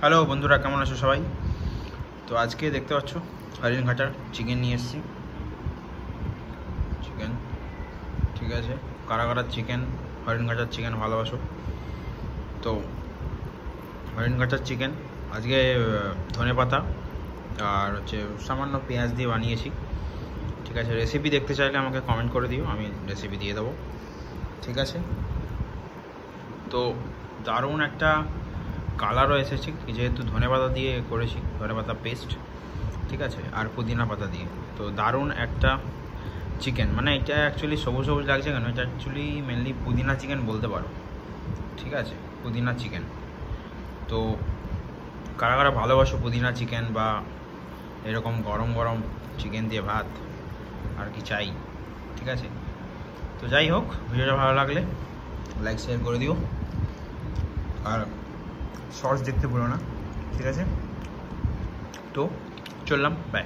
Hello বন্ধুরা, কেমন আছো সবাই? তো আজকে দেখতে পাচ্ছ হরিণঘাটার চিকেন নিয়ে এসেছি। চিকেন ঠিক আছে, কারা কারা চিকেন হরিণঘাটার চিকেন ভালোবাসো? তো হরিণঘাটার চিকেন আজকে ধনেপাতা আর হচ্ছে সামান্য পেঁয়াজ দিয়ে বানিয়েছি। ঠিক আছে, রেসিপি দেখতে চাইলে আমাকে কমেন্ট করে দিও, আমি রেসিপি দিয়ে দেবো। ঠিক আছে, তো দারুণ একটা কালারও এসেছে যেহেতু ধনেপাতা দিয়ে করেছি, ধনেপাতা পেস্ট। ঠিক আছে, আর পুদিনা পাতা দিয়ে। তো দারুণ একটা চিকেন, মানে এটা অ্যাকচুয়ালি সবুজ সবুজ লাগছে কেন, এটা অ্যাকচুয়ালি মেনলি পুদিনা চিকেন বলতে পারো। ঠিক আছে, পুদিনা চিকেন। তো কারা কারা ভালোবাসো পুদিনা চিকেন বা এরকম গরম গরম চিকেন দিয়ে ভাত, আর কি চাই? ঠিক আছে, তো যাই হোক, ভিডিওটা ভালো লাগলে লাইক শেয়ার করে দিও, আর শর্টস দেখতে ভুলো না। ঠিক আছে, তো চললাম, বাই।